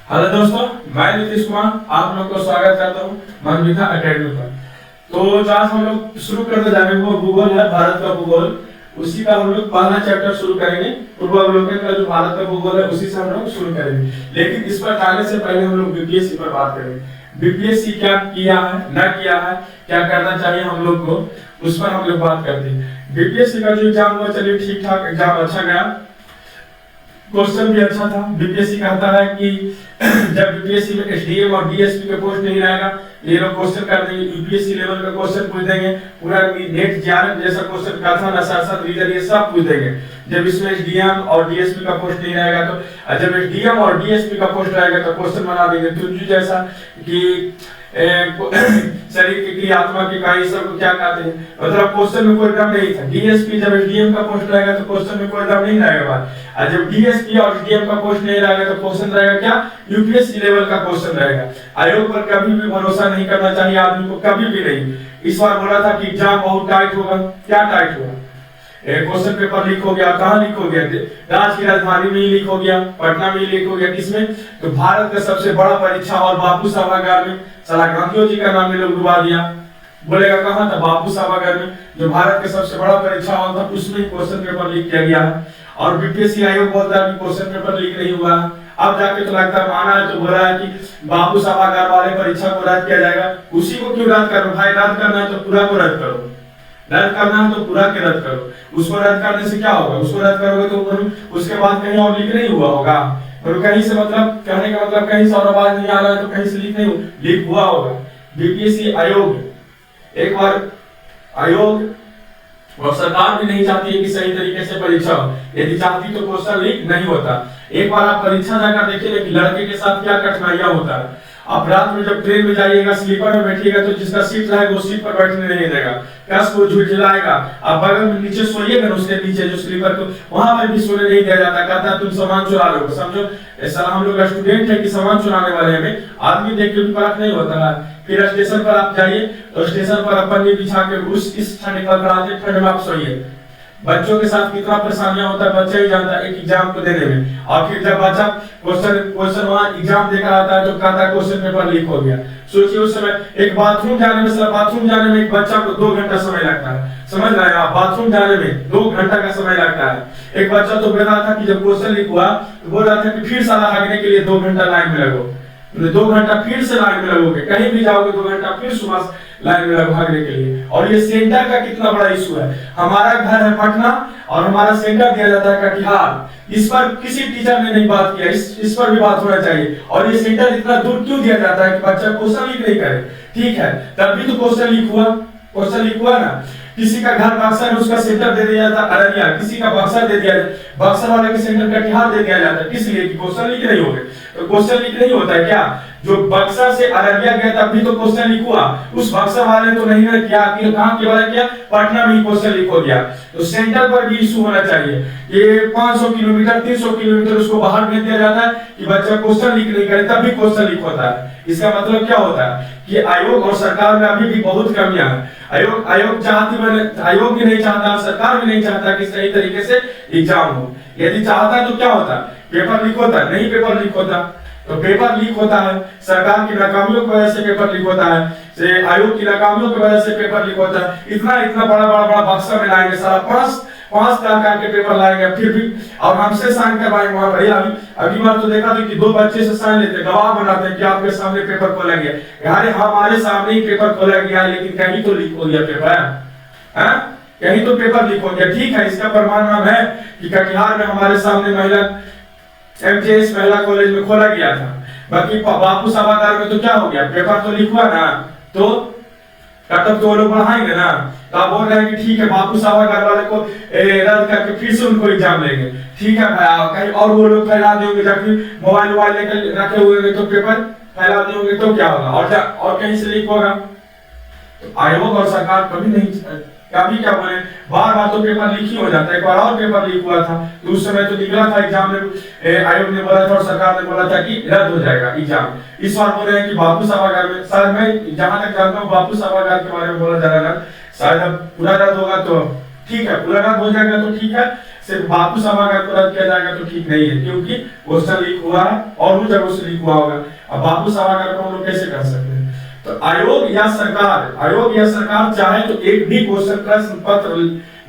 Hello दोस्तों, मैं नीतीश कुमार आप लोग को स्वागत करता हूँ मनविथा एकेडमी पर। तो आज हम लोग शुरू करते जा रहे हैं, वो भूगोल है, भारत का भूगोल। उसी का हम लोग पहला चैप्टर शुरू करेंगे। पूर्वावलोकन का जो भारत का भूगोल है उसी से हम लोग शुरू करेंगे। लेकिन इस पर जाने से पहले हम लोग बीपीएससी पर बात करेंगे। बीपीएससी क्या किया है, न किया है, क्या करना चाहिए हम लोग को, उस पर हम लोग बात करते हैं। बीपीएससी का जो एग्जाम हुआ, चलिए ठीक ठाक एग्जाम अच्छा गया, क्वेश्चन भी अच्छा था। बीपीएससी कहता है कि जब बीपीएससी में एसडीएम और डीएसपी का पोस्ट नहीं रहेगा, ये लोग क्वेश्चन कर देंगे, यूपीएससी लेवल का क्वेश्चन पूछ देंगे, पूरा नेट जेआरएफ जैसा क्वेश्चन का था ना, साथ रीजन ये सब पूछ देंगे। जब इसमें एसडीएम और डीएसपी का पोस्ट नहीं रहेगा तो, जब एसडीएम और डीएसपी का पोस्ट रहेगा तो क्वेश्चन बना देंगे तुझे जैसा कि शरीर की क्रिया, आत्मा की इकाई, सब क्या कहते हैं, मतलब क्वेश्चन में कोई दम नहीं था। डीएसपी जब एसडीएम का पोस्ट रहेगा तो क्वेश्चन में कोई दम नहीं रहेगा, और जब डीएसपी और एसडीएम का पोस्ट नहीं रहेगा तो क्वेश्चन रहेगा क्या, यूपीएससी लेवल का क्वेश्चन रहेगा। आयोग पर कभी भी भरोसा नहीं करना चाहिए आदमी को, कभी भी नहीं। इस बार बोला था कि एग्जाम बहुत टाइट होगा, क्या टाइट होगा, क्वेश्चन पेपर लीक हो गया। कहां लीक हो गया? राज्य की राजधानी में ही लीक हो गया, पटना में ही लीक हो गया। किसमें? तो भारत का सबसे बड़ा परीक्षा और बापू सभागार में, साला गांधी जी का नाम लोग डुबा दिया। बोलेगा कहां था? बापू सभागार में, जो भारत का सबसे बड़ा परीक्षा हॉल था, उसमें क्वेश्चन पेपर लीक किया गया है। और बीपीएससी आयोग बोलता है कि क्वेश्चन पेपर लीक नहीं हुआ। अब जाके तो लगता है माना है, तो बोला है कि बापू सभागार वाले परीक्षा को रद्द किया जाएगा। उसी को क्यों रद्द करो भाई? रद्द करना है तो पूरा को रद्द करो, रद्द करना है तो पूरा के रद्द करो। उसको रद्द करने से क्या होगा? उसको रद्द करोगे तो उसके बाद कहीं और लीक नहीं हुआ होगा, और कहीं से मतलब कहने का मतलब कहीं से और आवाज नहीं आ रहा है तो कहीं से लीक नहीं हुआ, लीक हुआ होगा। बीपीएससी आयोग एक बार आयोग और सरकार भी नहीं चाहती है कि सही तरीके से परीक्षा हो। यदि चाहती तो क्वेश्चन लीक नहीं होता। एक बार आप परीक्षा जाकर देखिए कि लड़के के साथ क्या कठिनाइयां होता है। आप रात में जब ट्रेन में जाइएगा, स्लीपर में बैठिएगा तो जिसका सीट रहेगा वो सीट पर बैठने नहीं देगा, कस को झुठलाएगा। आप बगल में नीचे सोइएगा ना, उसके नीचे जो स्लीपर को, वहां पर भी सोने नहीं दिया जाता। कहता है तुम सामान चुरा लो। समझो ऐसा हम लोग स्टूडेंट है कि सामान चुराने वाले हमें आदमी देख के भी परख नहीं होता है। फिर स्टेशन पर आप जाइए तो स्टेशन पर अपन ने बिछा के उस इस ठंड ठंड में आप सोइए। बच्चों के साथ कितना परेशानियां होता है बच्चा ही जानता है एक एग्जाम को देने में। और फिर जब बच्चा क्वेश्चन वहां एग्जाम देकर आता है तो कहता है क्वेश्चन पेपर लीक हो गया। सोचिए उस समय एक बाथरूम जाने में एक बच्चा को 2 घंटा समय लगता है। समझ रहे हैं आप? बाथरूम जाने में 2 घंटा का समय लगता है। एक बच्चा तो बोल रहा था कि जब क्वेश्चन लीक हुआ तो बोल रहा था कि फिर साला भागने के लिए 2 घंटा लाइन में लगो, 2 घंटा फिर से लाइन में लगोगे, कहीं भी जाओगे 2 घंटा फिर सुबह लाइन में भागने के लिए। और ये सेंटर का कितना बड़ा इशू है। हमारा घर है पटना और हमारा सेंटर दिया जाता है कटिहार। इस पर किसी टीचर ने नहीं बात किया, इस पर भी बात होना चाहिए। और ये सेंटर इतना दूर क्यों दिया जाता है कि बच्चा क्वेश्चन लीक नहीं करे? ठीक है, तब भी तो क्वेश्चन लीक हुआ ना। किसी का घर बक्सर है, उसका सेंटर दे दिया जाता है अररिया, किसी का बक्सर दे दिया जाता, बक्सर वाले के सेंटर कटिहार दे दिया जाता है। किस लिए? कि क्वेश्चन लीक नहीं हो गए। तो क्वेश्चन लीक नहीं होता है क्या? जो बक्सर से अररिया गया तब भी तो क्वेश्चन लीक हुआ। उस बक्सर वाले तो नहीं ने किया, कहां के वाले किया? पटना में ही क्वेश्चन लीक हो गया। तो सेंटर पर भी इशू होना चाहिए। ये 500 किलोमीटर 300 किलोमीटर उसको बाहर भेज दिया जाता है कि बच्चा क्वेश्चन लीक नहीं करे, तब भी क्वेश्चन लीक होता है। इसका मतलब क्या होता है कि आयोग और सरकार में अभी भी बहुत कमियां हैं। आयोग भी नहीं चाहता, सरकार भी नहीं चाहता कि सही तरीके से एग्जाम हो। यदि चाहता तो क्या होता? पेपर लीक होता? नहीं, पेपर लीक होता। तो पेपर लीक होता है, सरकार की नाकामियों की वजह से पेपर लीक होता है, से आयोग की नाकामियों की वजह से पेपर लीक होता है। इतना बड़ा बक्सा में लाएंगे, सारा 5 लाख के पेपर लाएंगे, फिर भी और हमसे साइन करवाएंगे वहां पर। अभी बार तो देखा था कि 2 बच्चे से साइन लेते, गवाह बनाते हैं कि आपके सामने पेपर खोला गया। यार हमारे सामने ही पेपर खोला गया, लेकिन कहीं तो लीक हो गया पेपर, कहीं तो पेपर लीक हो गया। ठीक है, इसका प्रमाण हम है कि कटिहार में हमारे सामने महिला एमजेएस महिला कॉलेज में खोला गया था। बाकी बापू सभागार में तो क्या हो गया? पेपर तो लीक हुआ ना, तो कटअप तो लोग बढ़ाएंगे ना। तो आप बोल रहे हैं कि ठीक है बापू सभागार वाले को रद्द करके फिर से उनको एग्जाम लेंगे। ठीक है भाई, कहीं और वो लोग फैला देंगे, जबकि मोबाइल लेकर रखे हुए तो पेपर फैला देंगे तो क्या होगा? और कहीं से लीक होगा। तो आयोग और सरकार कभी नहीं, कभी क्या बोले, बार तो पेपर लीक ही हो जाता है। एक बार और पेपर लीक हुआ था तो उस समय तो निकला था एग्जाम में, आयोग ने बोला था और सरकार ने बोला था कि रद्द हो जाएगा एग्जाम। इस बार बोल रहे हैं कि बापू सभागार में, शायद मैं जहां तक जानता हूँ बापू सभागार के बारे में बोला जा रहा है, शायद अब पूरा रद्द होगा तो ठीक है, पूरा रद्द हो जाएगा तो ठीक है, सिर्फ बापू सभागार को रद्द किया जाएगा तो ठीक नहीं है, क्योंकि क्वेश्चन लीक हुआ है और उन जगहों से लीक हुआ होगा। अब बापू सभागार को हम लोग कैसे कर सकते हैं? तो आयोग या सरकार चाहे तो एक भी क्वेश्चन प्रश्न पत्र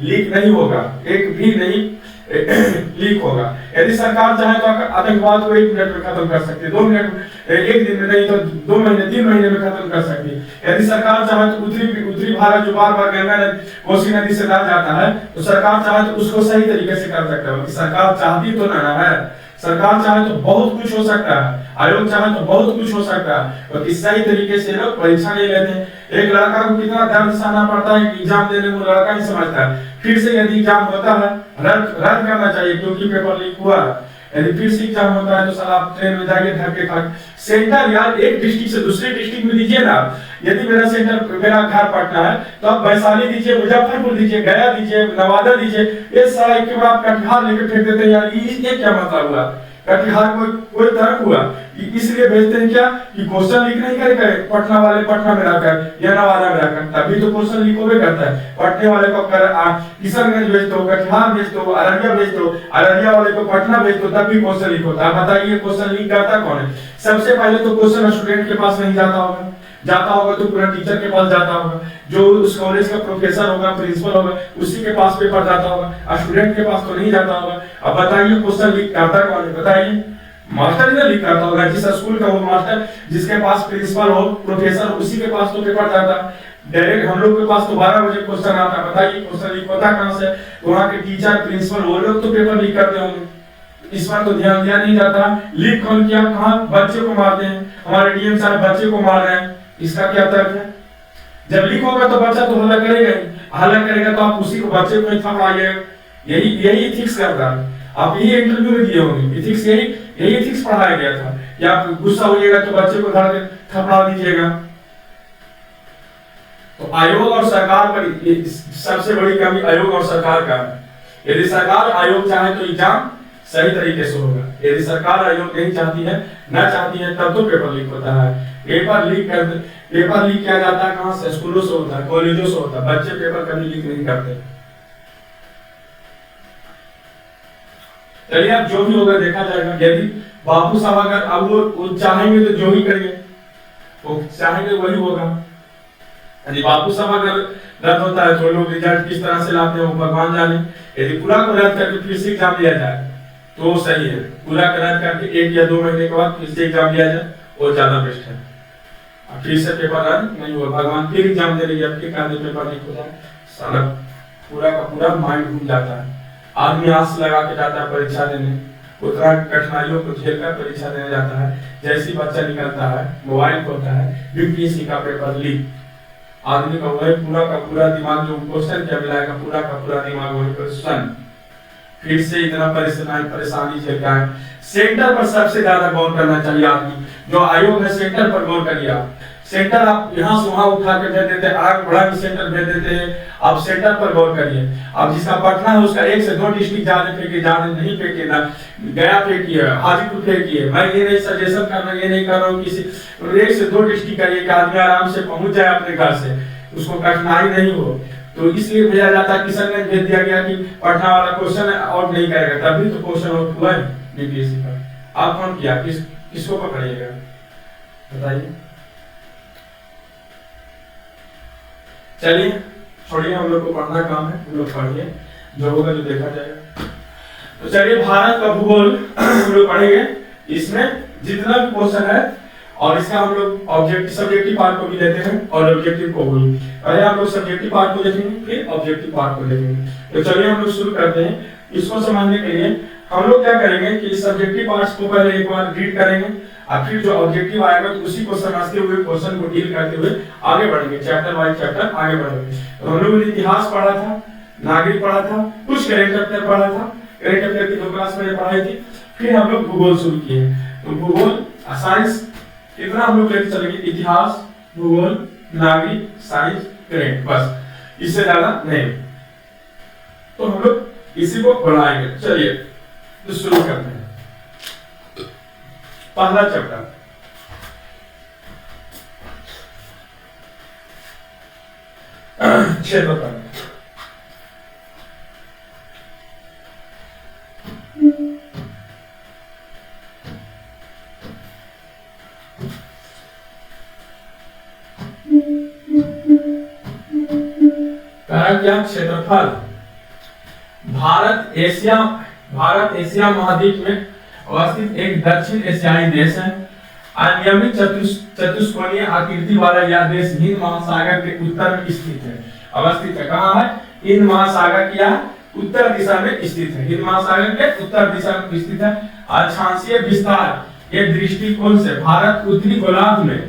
लीक नहीं होगा, एक भी नहीं लीक होगा। यदि सरकार चाहे तो आतंकवाद को 1 मिनट में खत्म कर सकती है, 2 मिनट, एक दिन में नहीं तो 2 महीने 3 महीने में खत्म कर सकती है। यदि सरकार चाहे तो उत्तरी भारत जो बार बार गंगा कोसी नदी से लड़ जाता है, तो सरकार चाहे तो उसको सही तरीके से कर सकता है। सरकार चाहती तो ना है, सरकार चाहे तो बहुत कुछ हो सकता है, आयोग चाहे तो बहुत कुछ हो सकता है, और सही तरीके से लोग परीक्षा नहीं लेते। एक लड़का को कितना दर्द सहना पड़ता है कि एग्जाम देने में लड़का नहीं समझता है। फिर से यदि एग्जाम होता है, रद्द करना चाहिए क्योंकि पेपर लीक हुआ है। यदि फिर से एग्जाम होता है तो साला आप ट्रेन में जाइए धक्के खा सेंटर, यार एक डिस्ट्रिक्ट से दूसरे डिस्ट्रिक्ट में दीजिए ना। यदि मेरा घर पटना है तो आप वैशाली दीजिए, मुजफ्फरपुर दीजिए, गया दीजिए, नवादा दीजिए। ये सारा एक के बाद कटिहार लेके फेंक देते हैं यार, ये क्या मतलब हुआ? कटिहार कोई तर्क हुआ? इसलिए भेजते हैं क्या कि क्वेश्चन लीक नहीं करेगा पटना वाले पटना में रहकर या नवादा में रहकर, तभी तो क्वेश्चन लीक होवे करता है। पटने वाले को किशनगंज भेज दो, कटिहार भेज दो, अररिया भेज दो, अररिया वाले को पटना भेज दो, तभी क्वेश्चन लीक होता है। बताइए क्वेश्चन लीक करता कौन है? सबसे पहले तो क्वेश्चन स्टूडेंट के पास नहीं जाता होगा तो पूरा टीचर के पास जाता होगा, जो उस कॉलेज का प्रोफेसर होगा, प्रिंसिपल होगा, उसी के पास पेपर जाता होगा, स्टूडेंट के पास तो नहीं जाता होगा। अब बताइए क्वेश्चन लीक करता कौन है? बताइए, मास्टर ही लीक करता होगा। जिस स्कूल का वो मास्टर जिसके पास प्रिंसिपल हो, प्रोफेसर, उसी के पास तो पेपर जाता। डायरेक्ट हम लोग के पास तो 12 बजे क्वेश्चन आता। बताइए क्वेश्चन लीक होता कहां से? तो वहां के टीचर, प्रिंसिपल, वो लोग तो पेपर लीक करते होंगे। इस पर तो ध्यान दिया नहीं जाता। लीक कौन किया? कहां? बच्चे को मारते हैं, हमारे डीएम साहब बच्चे को मार रहे हैं। इसका क्या तर्क है? जब लीक होगा तो बच्चा तो हल्ला करेगा ही, हल्ला करेगा तो आप उसी को बच्चे को ही थपड़ाइएगा। यही एथिक्स करता है। आप यही इंटरव्यू में दिए होंगे, एथिक्स यही एथिक्स पढ़ाया गया था कि आप गुस्सा होइएगा तो बच्चे को धड़ के थपड़ा दीजिएगा। तो आयोग और सरकार पर सबसे बड़ी कमी आयोग और सरकार का है। यदि सरकार आयोग चाहे तो एग्जाम सही तरीके से होगा, यदि सरकार आयोग नहीं चाहती है, ना चाहती है, तब तो पेपर लीक होता है। पेपर लीक किया जाता है कहां से? स्कूलों से होता है, कॉलेजों से होता है। बच्चे पेपर कभी लीक नहीं करते। चलिए अब जो भी होगा देखा जाएगा। यदि बापू सभागार अब वो चाहेंगे तो जो ही करेंगे, वो चाहेंगे वही होगा। यदि बापू सभागार रद्द होता है तो लोग रिजल्ट किस तरह से लाते हैं वो भगवान जाने। यदि पूरा को रद्द करके फिर से एग्जाम लिया जाए तो सही है। पूरा रद्द करके 1 या 2 महीने के बाद फिर से एग्जाम लिया जाए वो ज्यादा बेस्ट है। फिर से पेपर रद्द नहीं हुआ, भगवान फिर एग्जाम दे रही है, अब पेपर लीक हो जाए, साला पूरा का पूरा माइंड घूम जाता है। आदमी आस लगा के जाता है परीक्षा देने, उतना कठिनाइयों को झेलकर परीक्षा देने जाता है। जैसी बच्चा निकलता है, मोबाइल खोलता है, यूपीएससी का पेपर लीक, आदमी का वही पूरा का पूरा दिमाग जो क्वेश्चन क्या मिलाएगा, पूरा का पूरा दिमाग वही क्वेश्चन। फिर से इतना परेशानी झेलता है। सेंटर पर सबसे ज्यादा गौर करना चाहिए आदमी। जो आयोग है सेंटर पर गौर करिए आप। सेंटर आप यहाँ से वहां उठा के भेज देते हैं, आग बढ़ा के सेंटर भेज देते हैं। आप सेंटर पर गौर करिए। अब जिसका पटना है उसका 1 से 2 डिस्ट्रिक्ट ज्यादा फेंके, ज्यादा नहीं फेंके ना, गया फेंकिए, हाजीपुर फेंकिए। मैं ये नहीं सजेशन कर रहा, ये नहीं कर रहा हूँ किसी 1 से 2 डिस्ट्रिक्ट करिए कि आदमी आराम से पहुंच जाए अपने घर से, उसको कठिनाई नहीं हो। तो इसलिए भेजा जाता है। किशनगंज भेज दिया गया कि पटना वाला क्वेश्चन और नहीं करेगा, तभी तो क्वेश्चन आउट हुआ है बीपीएससी का। आप कौन किया? किसको पकड़िएगा बताइए? चलिए छोड़िए, हम लोग को पढ़ना काम है, हम लोग पढ़िए, जो होगा जो देखा जाएगा। तो चलिए भारत का भूगोल हम लोग पढ़ेंगे। इसमें जितना भी क्वेश्चन है और इसका हम लोग ऑब्जेक्टिव सब्जेक्टिव पार्ट को भी लेते हैं और ऑब्जेक्टिव को भी। पहले हम लोग सब्जेक्टिव पार्ट को देखेंगे, फिर ऑब्जेक्टिव पार्ट को देखेंगे। तो चलिए हम लोग शुरू करते हैं। इसको समझने के लिए हम लोग क्या करेंगे कि सब्जेक्टिव पार्ट्स को पहले एक बार रीड करेंगे और फिर जो ऑब्जेक्टिव आएगा तो उसी को समझते हुए क्वेश्चन को डील करते हुए आगे बढ़ेंगे, चैप्टर बाय चैप्टर आगे बढ़ेंगे। तो हम लोगों ने इतिहास पढ़ा था, नागरिक पढ़ा था, कुछ करेंट अफेयर पढ़ा था, करेंट अफेयर की 2 क्लास मैंने पढ़ाई थी। फिर हम लोग भूगोल शुरू किए। तो भूगोल साइंस इतना हम लोग लेके चलेंगे, इतिहास, भूगोल, नागरिक, साइंस, करेंट, बस इससे ज्यादा नहीं। तो हम लोग इसी को बढ़ाएंगे। चलिए तो शुरू करते हैं। पहला चैप्टर क्षेत्रफल। हमारा क्या क्षेत्रफल, भारत एशिया महाद्वीप में अवस्थित एक दक्षिण एशियाई देश है। अनियमित चतुष्कोणीय आकृति वाला यह देश हिंद महासागर के उत्तर में स्थित है। अवस्थित है कहाँ है? हिंद महासागर क्या है? उत्तर दिशा में स्थित है। हिंद महासागर के उत्तर दिशा में स्थित है। अक्षांशीय विस्तार के दृष्टिकोण से भारत उत्तरी गोलार्ध में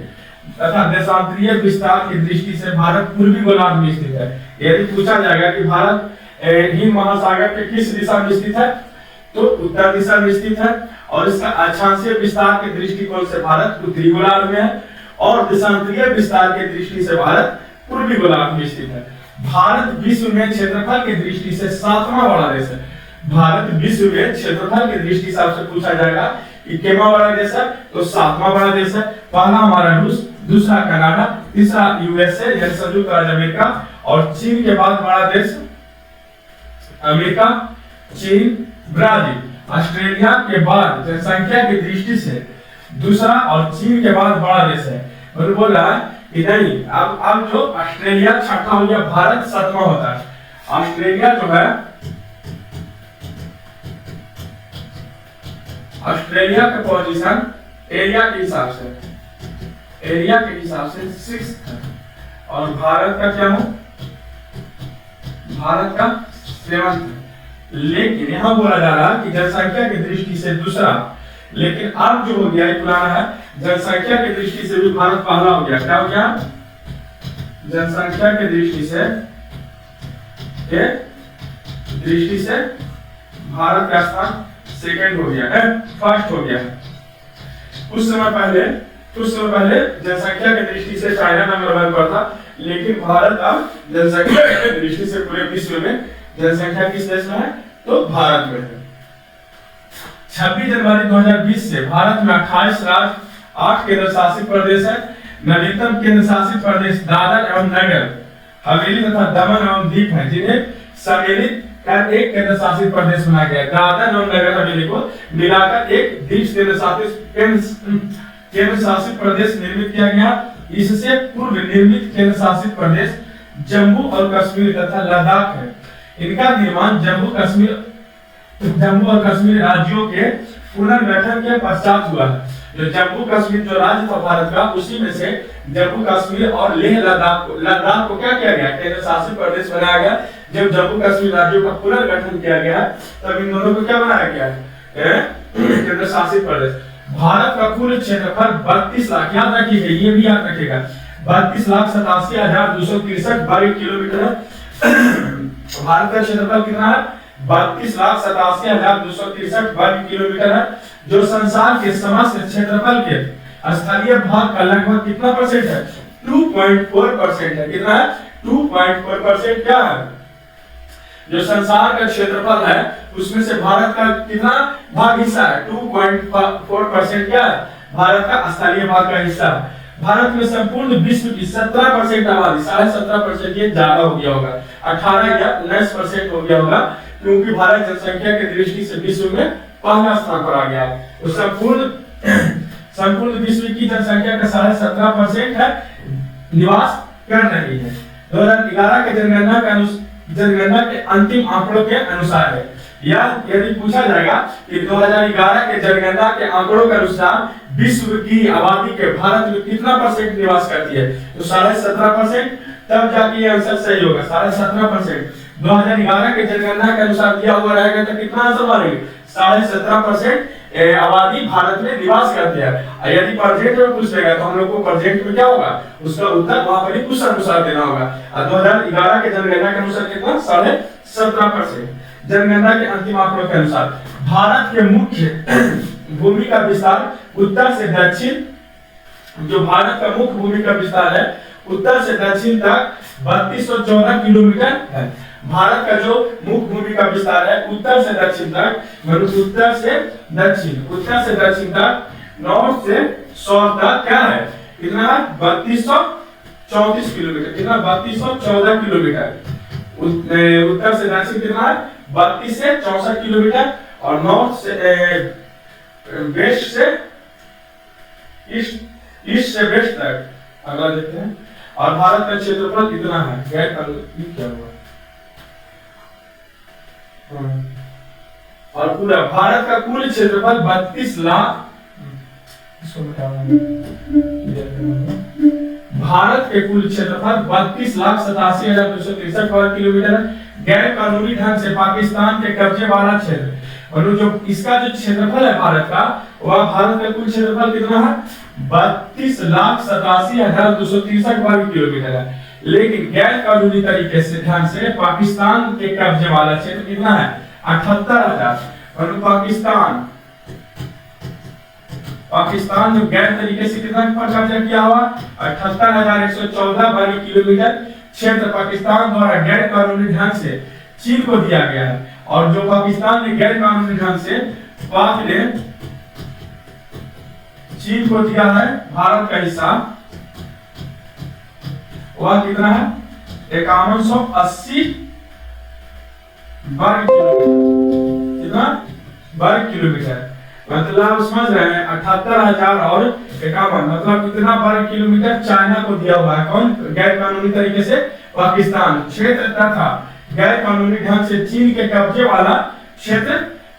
तथा देशांतरीय विस्तार की दृष्टि से भारत पूर्वी गोलार्ध में स्थित है। यदि पूछा जाएगा कि भारत हिंद महासागर के किस दिशा में स्थित है, तो उत्तर दिशा में स्थित है। और इसका अक्षांशीय विस्तार के दृष्टिकोण से भारत उत्तरी गोलार्ध में है और देशांतरीय विस्तार के दृष्टि से भारत पूर्वी गोलार्ध में स्थित है। भारत विश्व में क्षेत्रफल की दृष्टि से 7वां बड़ा देश है। भारत विश्व में क्षेत्रफल की दृष्टि से आपसे पूछा जाएगा कि कितना बड़ा देश है, तो 7वां बड़ा देश है। पहला हमारा रूस, दूसरा कनाडा, तीसरा यूएसए यानी संयुक्त राज्य अमेरिका और चीन के बाद बड़ा देश अमेरिका, चीन, ब्राजील। ऑस्ट्रेलिया के बाद जनसंख्या की दृष्टि से दूसरा और चीन के बाद बड़ा देश है। और बोल रहा है कि नहीं, अब जो ऑस्ट्रेलिया छठा हो गया, भारत 7वां होता है। ऑस्ट्रेलिया जो है, ऑस्ट्रेलिया का पोजीशन एरिया के हिसाब से 6th है और भारत का क्या है? भारत का 7th है। लेकिन यहाँ बोला जा रहा है कि जनसंख्या की दृष्टि से दूसरा, लेकिन अब जो हो गया है पुराना है, जनसंख्या की दृष्टि से भी भारत पहला हो गया। क्या हो गया? जनसंख्या की दृष्टि से भारत का स्थान सेकंड हो गया है, फर्स्ट हो गया है। कुछ समय पहले जनसंख्या की दृष्टि से चाइना नंबर 1 पर था, लेकिन भारत अब जनसंख्या की दृष्टि से पूरे विश्व में जनसंख्या किस देश में है? तो भारत में है। 26 जनवरी 2020 से भारत में 28 राज्य, 8 केंद्र शासित प्रदेश है। नवीनतम केंद्र शासित प्रदेश दादर एवं नगर हवेली तथा दमन एवं दीव है, जिन्हें सम्मिलित कर एक केंद्र शासित प्रदेश बनाया गया। दादर एवं नगर हवेली को मिलाकर एक द्वीप केंद्र शासित प्रदेश निर्मित किया गया। इससे पूर्व निर्मित केंद्र शासित प्रदेश जम्मू और कश्मीर तथा लद्दाख है। इनका निर्माण जम्मू और कश्मीर राज्यों के पुनर्गठन के पश्चात हुआ है। जो जम्मू कश्मीर जो राज्य था भारत का, उसी में से जम्मू कश्मीर और लेह लद्दाख को क्या किया गया? केंद्र शासित प्रदेश बनाया गया। जब जम्मू कश्मीर राज्यों का पुनर्गठन किया गया, तब इन दोनों को क्या बनाया गया है? केंद्र शासित प्रदेश। भारत का कुल क्षेत्रफल 32 लाख, याद रखिएगा, ये भी याद रखिएगा, 32,87,263 वर्ग किलोमीटर है। भारत का क्षेत्रफल कितना है? 32,87,263 वर्ग किलोमीटर है, जो संसार के समस्त क्षेत्रफल के स्थलीय भाग का लगभग कितना परसेंट है? 2.4% है। कितना है? 2.4% क्या है? जो संसार का क्षेत्रफल है उसमें से भारत का कितना भाग हिस्सा है? 2.4% क्या है? भारत का स्थलीय भाग का हिस्सा है। भारत में संपूर्ण विश्व की 17% आबादी, 17.5%, ये ज्यादा हो गया होगा, 18 या 19% हो गया होगा, क्योंकि भारत जनसंख्या की दृष्टि से विश्व में पहला स्थान पर आ गया। तो संपूर्ण विश्व की जनसंख्या का 17.5% है निवास कर रही है। 2011 के जनगणना के अंतिम आंकड़ों के अनुसार है। या यदि पूछा जाएगा कि 2011 के जनगणना के आंकड़ों के अनुसार विश्व की आबादी के भारत में कितना परसेंट निवास करती है, तो 17.5%, तब जाके ये आंसर सही होगा। 17.5% 2011 के जनगणना के अनुसार दिया हुआ रहेगा, तो कितना आंसर बनेगा? 17.5% आबादी भारत में निवास करती है। यदि प्रेजेंट में पूछ लेगा तो हम लोग को प्रेजेंट में क्या होगा, उसका उत्तर वहां पर ही कुछ अनुसार देना होगा। 2011 के जनगणना के अनुसार कितना? 17.5%। जनगणना के अंतिम आंकड़ों के अनुसार भारत के मुख्य भूमि का विस्तार उत्तर से दक्षिण, जो भारत का मुख्य भूमि का विस्तार है उत्तर से दक्षिण तक 3214 किलोमीटर है। भारत का जो मुख्य भूमि का विस्तार है उत्तर से दक्षिण तक, उत्तर से दक्षिण तक, नॉर्थ से साउथ तक क्या है? कितना है? 3234 किलोमीटर। कितना? 3214 किलोमीटर। उत्तर से दक्षिण कितना है? 32 से 64 किलोमीटर और नॉर्थ से वेस्ट से ईस्ट से वेस्ट तक। अगला देखते हैं। और भारत का क्षेत्रफल कितना है? क्या हुआ? और पूरा भारत का कुल क्षेत्रफल 32 लाख, भारत के कुल क्षेत्रफल 32,87,263 वर्ग किलोमीटर है। गैर कानूनी ढंग से पाकिस्तान के कब्जे वाला क्षेत्र, और जो इसका जो क्षेत्रफल है भारत का, वह भारत का कुल क्षेत्रफल कितना है? 32,87,263 वर्ग किलोमीटर है। लेकिन गैर कानूनी तरीके से ढंग से पाकिस्तान के कब्जे वाला क्षेत्र कितना है? 78,000। और पाकिस्तान जो गैर तरीके से कितना पर कब्जा किया हुआ? 78,114 वर्ग किलोमीटर क्षेत्र पाकिस्तान द्वारा गैर कानूनी ढंग से चीन को दिया गया है। और जो पाकिस्तान ने गैर कानूनी ढंग से पाक ने चीन को दिया है भारत का हिस्सा, वह कितना है? 5180 वर्ग किलोमीटर। कितना वर्ग किलोमीटर? मतलब समझ रहे हैं, 78,000 और 51, मतलब कितना वर्ग किलोमीटर चाइना को दिया हुआ है? कौन? गैर कानूनी तरीके से पाकिस्तान। क्षेत्र तथा गैर कानूनी ढंग से चीन के कब्जे वाला क्षेत्र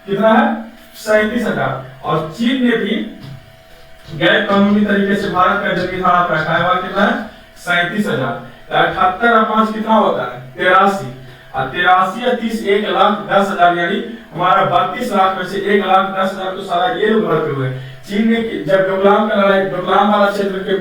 कितना है? 37,000। और चीन ने भी गैर कानूनी तरीके से भारत का जमीन हड़प रखा है, वह कितना है? 37,000। 78 और 5 कितना होता है? 83। और 83 या 30 1,10,000, यानी हमारा 32 लाख में से 1,10,000 तो सारा ये लोग भरते हुए। चीन ने जब डोकलाम का लड़ाई, डोकलाम वाला क्षेत्र के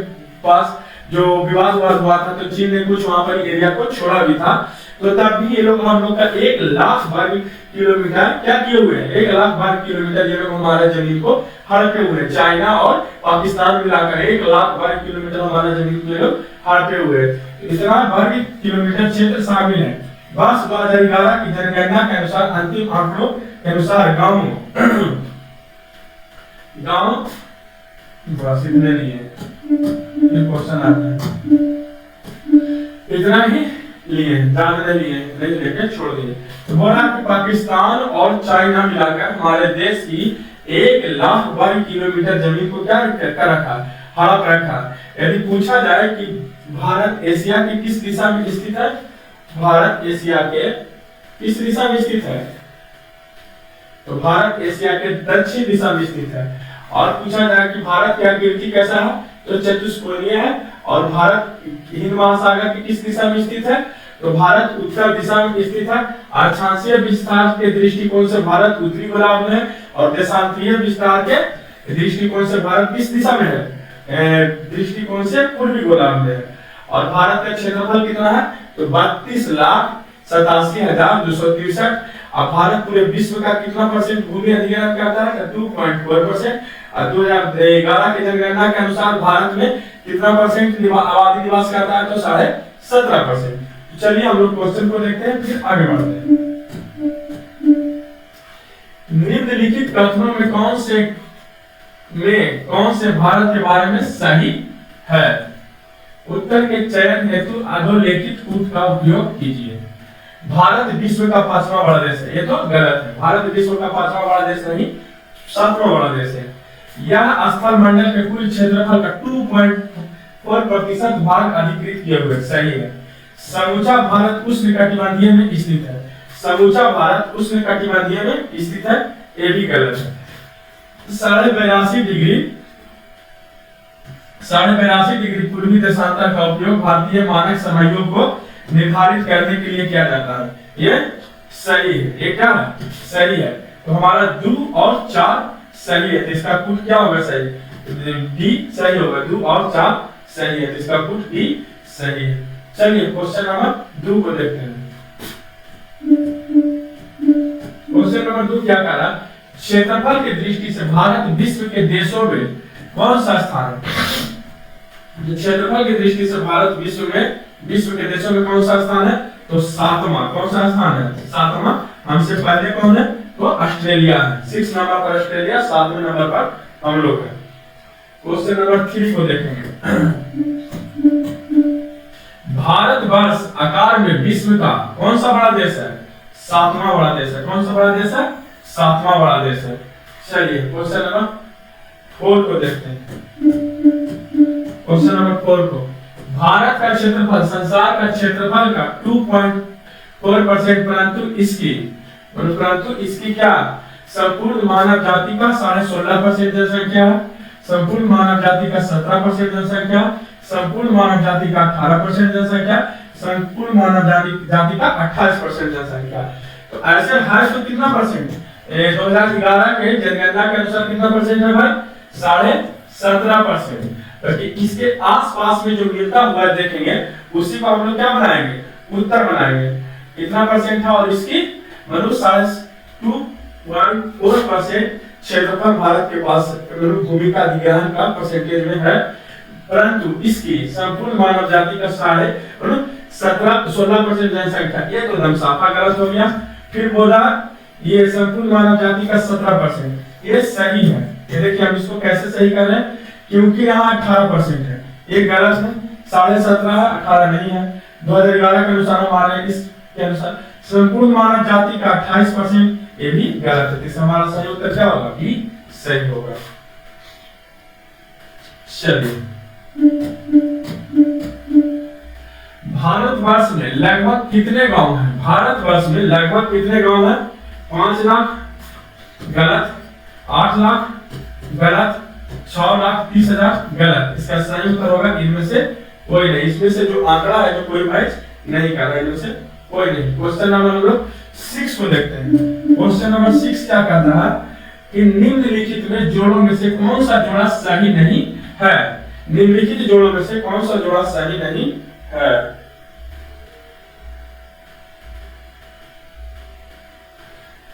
पास जो विवाद हुआ था, तो चीन ने कुछ वहां पर एरिया को छोड़ा भी था। तो तब भी ये लोग हम लोग का 1,00,000 वर्ग किलोमीटर क्या किए हुए हैं? 1,00,000 वर्ग किलोमीटर ये लोग हमारे जमीन को हड़पे हुए हैं। चाइना और पाकिस्तान मिलाकर 1,00,000 वर्ग किलोमीटर हमारे जमीन को ये लोग हड़पे हुए। इतना वर्ग किलोमीटर क्षेत्र शामिल है। वर्ष 2011 की जनगणना के अनुसार, अंतिम आंकड़ों के अनुसार गांव बस इतने नहीं है, ये क्वेश्चन आता है। इतना ही लिए, ज्यादा नहीं लिए, नहीं लेके छोड़ दिए। तो बोला कि पाकिस्तान और चाइना मिलाकर हमारे देश की 1,00,000 वर्ग किलोमीटर जमीन को क्या कर रखा? हड़प रखा। यदि पूछा जाए कि भारत एशिया की किस दिशा में स्थित है? भारत एशिया के किस दिशा में स्थित है? तो भारत एशिया के दक्षिण दिशा में स्थित है। और पूछा जाए कि भारत की आकृति कैसा है? तो चतुष्कोणीय है। और भारत हिंद महासागर की किस दिशा में स्थित है? तो भारत उत्तर दिशा में स्थित है। अक्षांशीय विस्तार के दृष्टिकोण से भारत उत्तरी गोलार्ध में है, और देशांतरीय विस्तार के दृष्टिकोण से भारत किस दिशा में है? दृष्टिकोण से पूर्वी गोलार्ध में है। और भारत का क्षेत्रफल कितना है? तो 32,87,263। अब भारत पूरे विश्व का कितना परसेंट भूमि अधिग्रहण करता है? 2.4%। और 2011 की जनगणना के अनुसार भारत में कितना परसेंट आबादी निवास करता है? तो 17.5%। चलिए हम लोग क्वेश्चन को देखते हैं, फिर आगे बढ़ते हैं। निम्नलिखित कथनों में कौन से भारत के बारे में सही है? उत्तर के चयन हेतु अधोलेखित कूट का उपयोग कीजिए। भारत विश्व का 5वां बड़ा देश है, ये तो गलत है। भारत विश्व का 5वां बड़ा देश नहीं, 7वां बड़ा देश है। यह स्थल मंडल के कुल क्षेत्रफल का 2.4% भाग अधिकृत किए हुए। सही है। समूचा भारत उष्णकटिबंधीय में स्थित है। समूचा भारत उष्णकटिबंधीय में स्थित है, ये भी गलत है। 82.5 डिग्री पूर्वी देशांतर का उपयोग भारतीय मानक समयोग को निर्धारित करने के लिए किया जाता है। ये सही है। ये क्या है? सही है। तो हमारा 2 और 4 सही है, तो इसका कूट क्या होगा? सही, डी सही होगा। 2 और 4 सही है, तो इसका कूट डी सही है। चलिए क्वेश्चन नंबर 2 को देखते हैं। क्वेश्चन नंबर 2 क्या कह रहा? क्षेत्रफल की दृष्टि से भारत विश्व के देशों में कौन सा स्थान है? क्षेत्रफल की दृष्टि से भारत विश्व के देशों में कौन सा स्थान है? तो 7वां। कौन सा स्थान है? 7वां। हमसे पहले कौन है? तो ऑस्ट्रेलिया है। 6 नंबर पर ऑस्ट्रेलिया, 7वें नंबर पर हम लोग है। क्वेश्चन नंबर 3 को देखेंगे। भारतवर्ष आकार में विश्व का कौन सा बड़ा देश है? 7वां बड़ा देश है। कौन सा बड़ा देश है? 7वां बड़ा देश है। चलिए क्वेश्चन नंबर 4 को देखते हैं। क्वेश्चन नंबर 4 को, भारत का क्षेत्रफल संसार का क्षेत्रफल का 2.4%, परंतु इसकी परंतु इसकी क्या संपूर्ण मानव जाति का 16.5% जनसंख्या, संपूर्ण मानव जाति का 17% जनसंख्या, संपूर्ण मानव जाति का 18% जनसंख्या, संपूर्ण मानव जाति का 28% जनसंख्या। तो ऐसे है तो कितना परसेंट? 2011 के जनगणना के अनुसार कितना परसेंट है भाई? 17.5%। तो इसके आसपास में जो मिलता हुआ देखेंगे उसी को हम लोग क्या बनाएंगे? उत्तर बनाएंगे। कितना परसेंट है? और इसकी मतलब 2.4% क्षेत्रफल भारत के पास भूमि का अधिग्रहण का परसेंटेज में है, परंतु इसकी संपूर्ण मानव जाति का 16% जनसंख्या, ये तो एकदम साफा गलत हो गया। फिर बोला ये संपूर्ण मानव जाति का 17%, ये सही है। ये देखिए हम इसको कैसे सही कर रहे हैं, क्योंकि यहाँ 18% है, ये गलत है। 17.5 18 नहीं है। 2011 के अनुसार हमारे इसके अनुसार संपूर्ण मानव जाति का 28%, ये भी गलत है। तो हमारा सही उत्तर क्या होगा? बी सही होगा। चलिए, भारतवर्ष में लगभग कितने गांव हैं? भारतवर्ष में लगभग कितने गांव हैं? 5 लाख गलत, 8 लाख गलत, 6 लाख 30,000 गलत। इसका सही उत्तर होगा इनमें से कोई नहीं। इसमें से जो आंकड़ा है जो कोई मैच नहीं कर रहा है, इनमें से कोई नहीं। क्वेश्चन नंबर हम लोग 6 को देखते हैं। क्वेश्चन नंबर 6 क्या कहता है कि निम्नलिखित में जोड़ों में से कौन सा जोड़ा सही नहीं है? निम्नलिखित जोड़ों में से कौन सा जोड़ा सही नहीं है?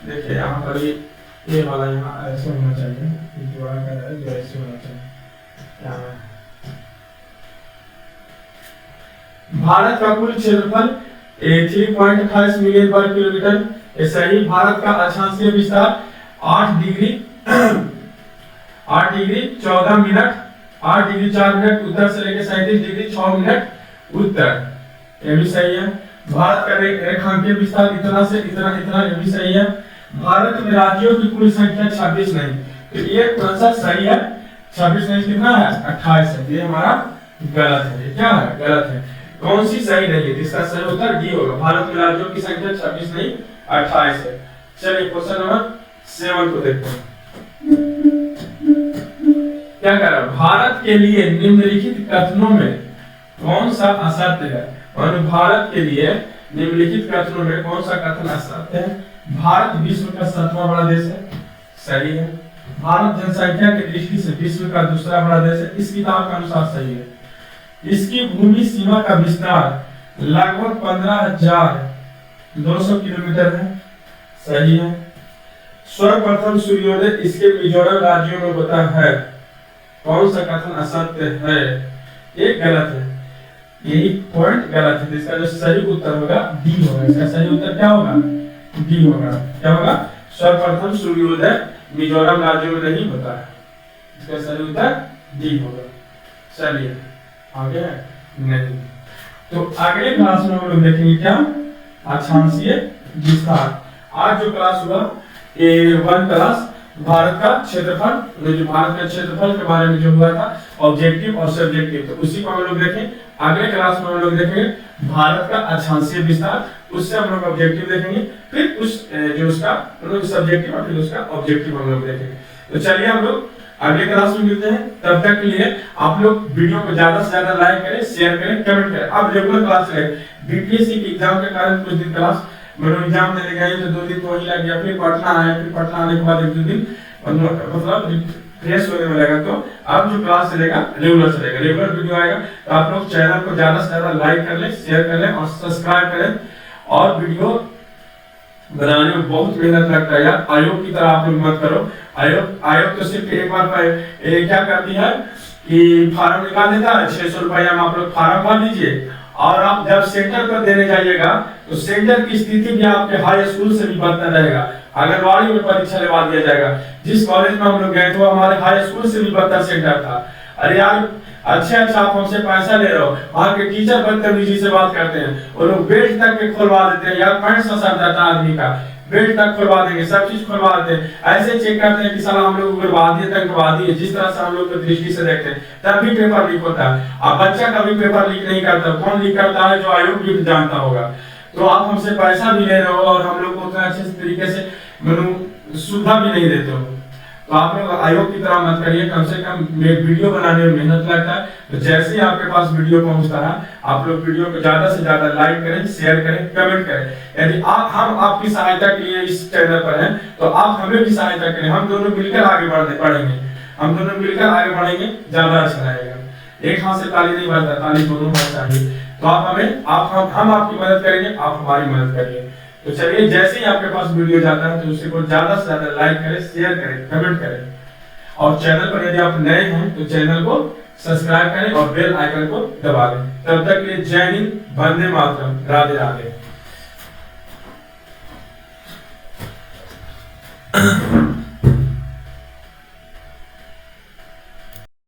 देखिए यहाँ पर ये वाला यहाँ ऐसे होना चाहिए, जोड़ा का है जो ऐसे होना चाहिए। क्या है? भारत का कुल क्षेत्रफल 3.28 मिलियन वर्ग किलोमीटर। ऐसा ही भारत का अक्षांशीय विस्तार 8 डिग्री 14 मिनट 8 डिग्री 4 मिनट उत्तर से लेकर 37 डिग्री 6 मिनट उत्तर, ये भी सही है। भारत का रेखांकीय विस्तार इतना से इतना इतना, ये भी सही है। भारत में राज्यों की कुल संख्या 26 नहीं, तो ये कौन सा सही है? 26 नहीं, कितना है? 28 है। ये हमारा गलत है। ये क्या है? गलत है। कौन सी सही नहीं है? इसका सही उत्तर डी होगा। भारत में राज्यों की संख्या 26 नहीं 28 है। चलिए क्वेश्चन नंबर 7 को देखते हैं। क्या कह रहा है? भारत के लिए निम्नलिखित कथनों में कौन सा असत्य है? और भारत के लिए निम्नलिखित कथनों में कौन सा कथन असत्य है? भारत विश्व का 7वां बड़ा देश है, सही है। भारत जनसंख्या की दृष्टि से विश्व का दूसरा बड़ा देश है, इस किताब के अनुसार सही है। इसकी भूमि सीमा का विस्तार लगभग 15,200 किलोमीटर है, सही है। सर्वप्रथम सूर्योदय इसके मिजोरम राज्यों में होता है, कौन सा कथन असत्य है? ये गलत है, यही पॉइंट गलत है। इसका जो सही उत्तर होगा डी होगा। इसका सही उत्तर क्या होगा? डी होगा। क्या होगा? सर्वप्रथम सूर्योदय मिजोरम राज्यों में नहीं होता है, इसका सही उत्तर डी होगा। चलिए आगे नहीं, तो अगले क्लास में हम लोग देखेंगे क्या? अक्षांशीय विस्तार। आज जो क्लास हुआ ये 1 क्लास भारत का क्षेत्रफल, जो भारत के क्षेत्रफल के बारे में जो हुआ था ऑब्जेक्टिव और सब्जेक्टिव, तो उसी को हम लोग देखें। अगले क्लास में हम लोग देखेंगे भारत का अक्षांशीय विस्तार, उससे हम लोग ऑब्जेक्टिव देखेंगे, फिर उस जो उसका सब्जेक्टिव और फिर उसका ऑब्जेक्टिव हम लोग देखेंगे। तो चलिए हम लोग अगले क्लास में मिलते हैं। तब तक के लिए आप लोग वीडियो को ज्यादा से ज्यादा लाइक करें, शेयर करें, कमेंट करें। अब रेगुलर क्लास रहे, बीपीएससी के एग्जाम के कारण कुछ दिन क्लास मतलब एग्जाम देने गए तो 2 दिन तो वही लग गया, फिर पटना आए, फिर पटना आने के बाद 1-2 दिन मतलब फ्रेश होने में लगा। तो अब जो क्लास चलेगा रेगुलर चलेगा, रेगुलर वीडियो आएगा। तो आप लोग चैनल को ज्यादा से ज्यादा लाइक कर लें, शेयर कर लें और सब्सक्राइब करें। और वीडियो बनाने में बहुत मेहनत लगता है यार, आयोग की तरह आप लोग मत करो। आयोग तो सिर्फ एक बार क्या करती है कि फार्म निकाल देता है, 600 रुपया में आप लोग फार्म भर लीजिए, और आप जब सेंटर पर देने जाइएगा तो सेंटर की स्थिति भी आपके हाई स्कूल से भी बदतर रहेगा। आंगनबाड़ी में परीक्षा लेवा दिया जाएगा। जिस कॉलेज में हम लोग गए थे वो हमारे हाई स्कूल से भी बदतर सेंटर था। अरे यार अच्छा आप हमसे पैसा ले रहे हो, वहाँ के टीचर बदतमीजी से बात करते हैं, वो लोग बेल्ट तक के खुलवा देते हैं यार, पैंट सा सर जाता आदमी का, बेल्ट तक खुलवा देंगे, सब चीज खुलवा देते हैं। ऐसे चेक करते हैं कि साला हम लोग उग्रवादी है, आतंकवादी है, जिस तरह से हम लोग दृष्टि से देखते हैं, तब भी पेपर लीक होता है। अब बच्चा कभी पेपर लीक नहीं करता, कौन लीक करता है? जो आयोग भी जानता होगा। तो आप हमसे पैसा भी ले रहे हो और हम लोग को उतना अच्छे तरीके से सुविधा भी नहीं देते हो। तो आप लोग आयोग की तरह मत करिए। कम से कम वीडियो बनाने में मेहनत लगता है, तो जैसे ही आपके पास वीडियो पहुंचता है आप लोग वीडियो को ज्यादा से ज्यादा लाइक करें, शेयर करें, कमेंट करें। यदि हम आपकी सहायता के लिए इस चैनल पर हैं तो आप हमें भी सहायता करें। हम दोनों मिलकर आगे बढ़ेंगे, हम दोनों मिलकर आगे बढ़ेंगे, ज्यादा अच्छा रहेगा। एक हाथ से ताली नहीं बजता, ताली दोनों हाथ चाहिए। तो हम आपकी मदद करेंगे, आप हमारी मदद करिए। तो चलिए, जैसे ही आपके पास वीडियो जाता है तो उसे को ज्यादा से ज्यादा लाइक करें, शेयर करें, कमेंट करें। और चैनल पर यदि आप नए हैं तो चैनल को सब्सक्राइब करें और बेल आइकन को दबा दें। तब तक के लिए जय हिंद, वंदे मातरम, राधे राधे।